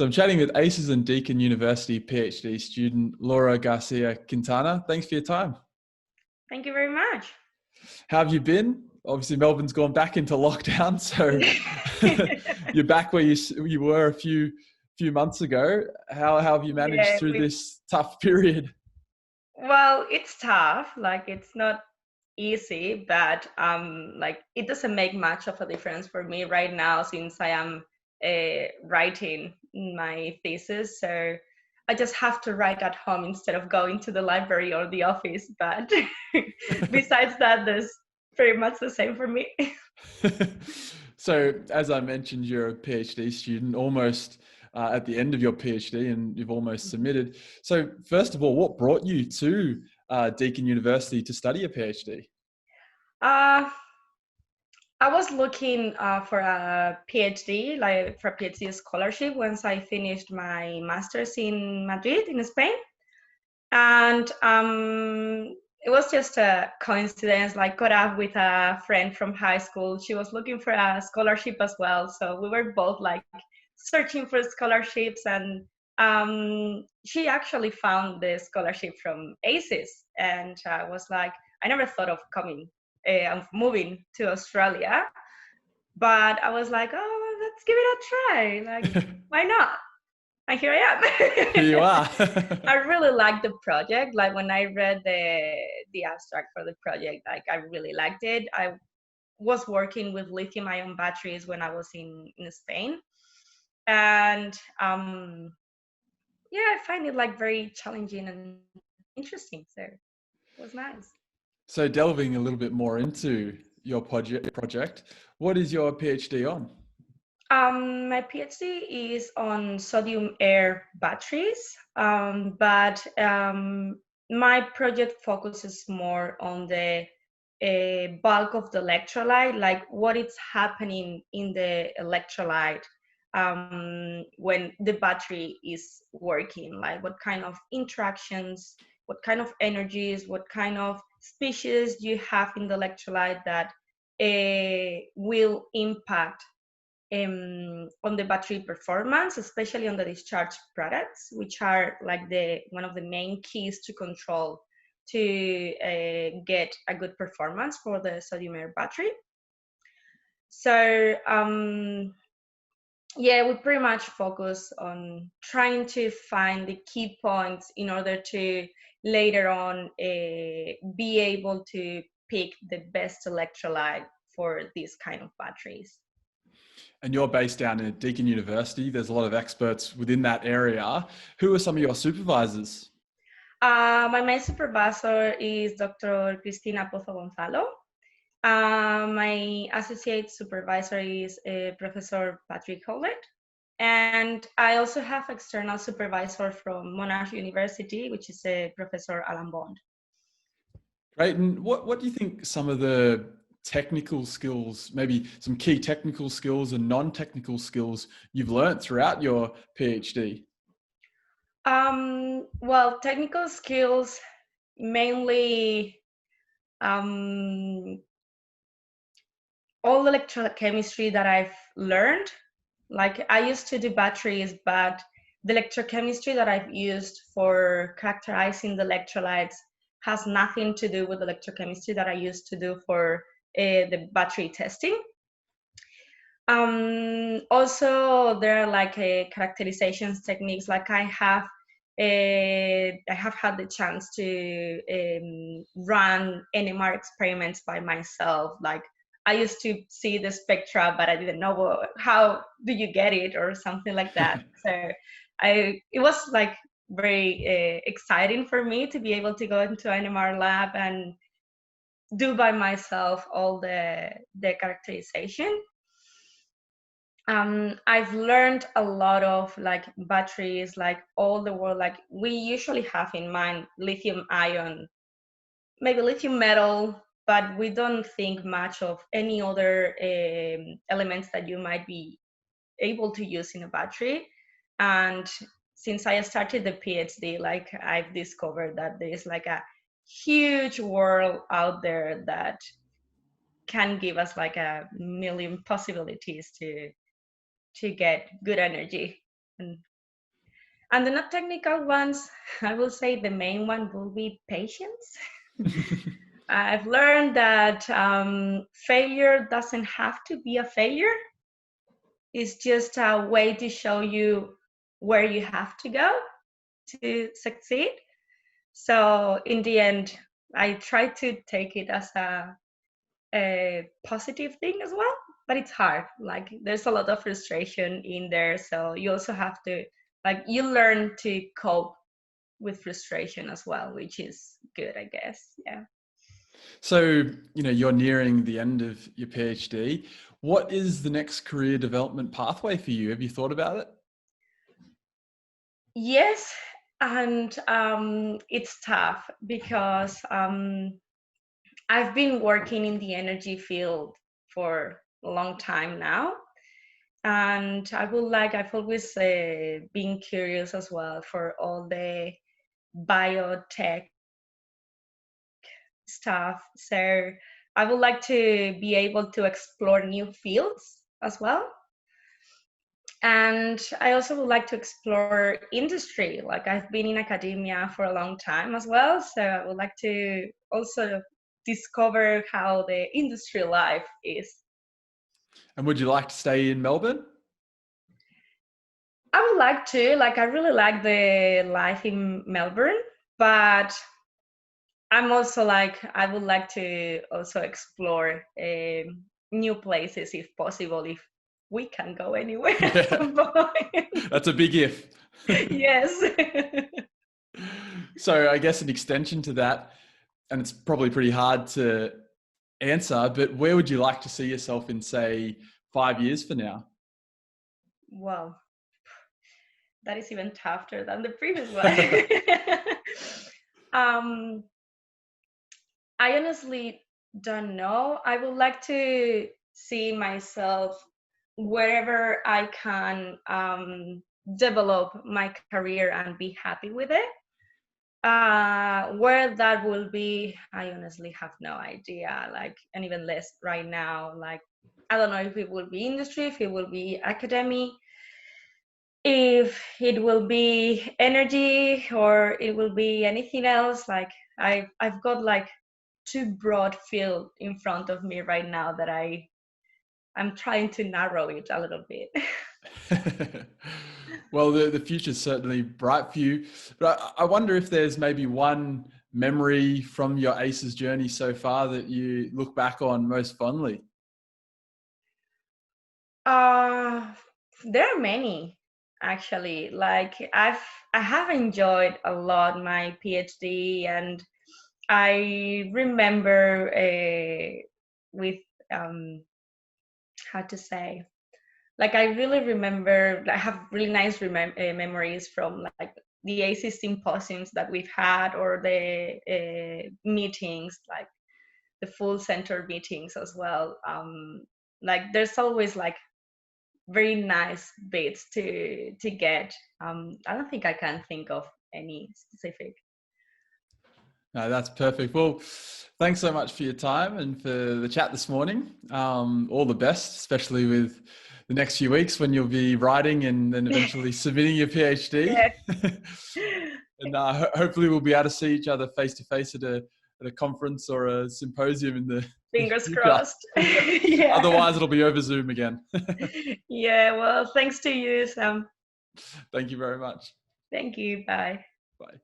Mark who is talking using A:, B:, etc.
A: So I'm chatting with ACES and Deakin University PhD student Laura Garcia-Quintana. Thanks for your time.
B: Thank you very much.
A: How have you been? Obviously, Melbourne's gone back into lockdown, so you're back where you were a few months ago. How have you managed through this tough period?
B: Well, it's tough. Like, it's not easy, but it doesn't make much of a difference for me right now since I am writing my thesis. So I just have to write at home instead of going to the library or the office. But besides that, there's pretty much the same for me.
A: So, as I mentioned, you're a PhD student, almost at the end of your PhD, and you've almost submitted. So, first of all, what brought you to Deakin University to study a PhD?
B: I was looking for a PhD, like for a PhD scholarship, once I finished my master's in Madrid, in Spain. And it was just a coincidence, like caught up with a friend from high school. She was looking for a scholarship as well. So we were both like searching for scholarships, and she actually found the scholarship from ACES. And I was like, I never thought of moving to Australia, but I was like, oh, let's give it a try. Like, why not? And here I am.
A: Here you are.
B: I really liked the project. Like, when I read the abstract for the project, like, I really liked it. I was working with lithium-ion batteries when I was in Spain, and I find it like very challenging and interesting. So it was nice.
A: So, delving a little bit more into your project, what is your PhD on?
B: My PhD is on sodium air batteries, but my project focuses more on the bulk of the electrolyte, like what is happening in the electrolyte when the battery is working, like what kind of interactions, what kind of energies, what kind of species you have in the electrolyte that will impact on the battery performance, especially on the discharge products, which are like one of the main keys to control to get a good performance for the sodium air battery. So we pretty much focus on trying to find the key points in order to later on be able to pick the best electrolyte for these kind of batteries.
A: And you're based down at Deakin University. There's a lot of experts within that area. Who are some of your supervisors?
B: My main supervisor is Dr. Cristina Pozo Gonzalo. My associate supervisor is Professor Patrick Howlett. And I also have external supervisor from Monash University, which is Professor Alan Bond.
A: Great. And what do you think some of the technical skills, maybe some key technical skills and non-technical skills you've learned throughout your PhD?
B: Well, technical skills, mainly all the electrochemistry that I've learned. Like, I used to do batteries, but the electrochemistry that I've used for characterizing the electrolytes has nothing to do with the electrochemistry that I used to do for the battery testing. Also, there are like characterizations techniques. Like, I have had the chance to run NMR experiments by myself. Like, I used to see the spectra, but I didn't know how do you get it or something like that. So it was like very exciting for me to be able to go into an NMR lab and do by myself all the characterization. I've learned a lot of like batteries, like all the world. Like, we usually have in mind lithium ion, maybe lithium metal, but we don't think much of any other elements that you might be able to use in a battery. And since I started the PhD, like, I've discovered that there is like a huge world out there that can give us like a million possibilities to get good energy and And the not technical ones, I will say the main one will be patience. I've learned that failure doesn't have to be a failure. It's just a way to show you where you have to go to succeed. So in the end, I try to take it as a positive thing as well, but it's hard. Like there's a lot of frustration in there. So you also have to, like, you learn to cope with frustration as well, which is good, I guess. Yeah.
A: So, you're nearing the end of your PhD. What is the next career development pathway for you? Have you thought about it?
B: Yes, and it's tough because I've been working in the energy field for a long time now, and I've always been curious as well for all the biotech stuff. So I would like to be able to explore new fields as well. And I also would like to explore industry. Like I've been in academia for a long time as well. So I would like to also discover how the industry life is.
A: And would you like to stay in Melbourne?
B: I would like to, like, I really like the life in Melbourne, but I'm also like, I would like to also explore new places if possible, if we can go anywhere at
A: Yeah,
B: some point.
A: that's a big if.
B: Yes.
A: So I guess an extension to that, and it's probably pretty hard to answer, but where would you like to see yourself in, say, 5 years from now?
B: Wow, that is even tougher than the previous one. um, I honestly don't know. I would like to see myself wherever I can develop my career and be happy with it. Where that will be, I honestly have no idea. Like, and even less right now. Like, I don't know if it will be industry, if it will be academy, if it will be energy, or it will be anything else. Like, I've got like too broad field in front of me right now that I'm trying to narrow it a little bit.
A: Well, the future's certainly bright for you, but I wonder if there's maybe one memory from your ACES journey so far that you look back on most fondly.
B: Uh, there are many actually. Like I have enjoyed a lot my PhD, and I remember with how to say, like I really remember, I have really nice memories from like the ACES symposiums that we've had, or the meetings, like the full center meetings as well. Like there's always like very nice bits to get. I don't think I can think of any specific.
A: No, that's perfect. Well, thanks so much for your time and for the chat this morning. All the best, especially with the next few weeks when you'll be writing and then eventually submitting your PhD. And hopefully we'll be able to see each other face to face at a conference or a symposium in the
B: Fingers
A: future.
B: crossed. Yeah.
A: Otherwise, it'll be over Zoom again.
B: Yeah. Well, thanks to you, Sam.
A: Thank you very much.
B: Thank you. Bye.
A: Bye.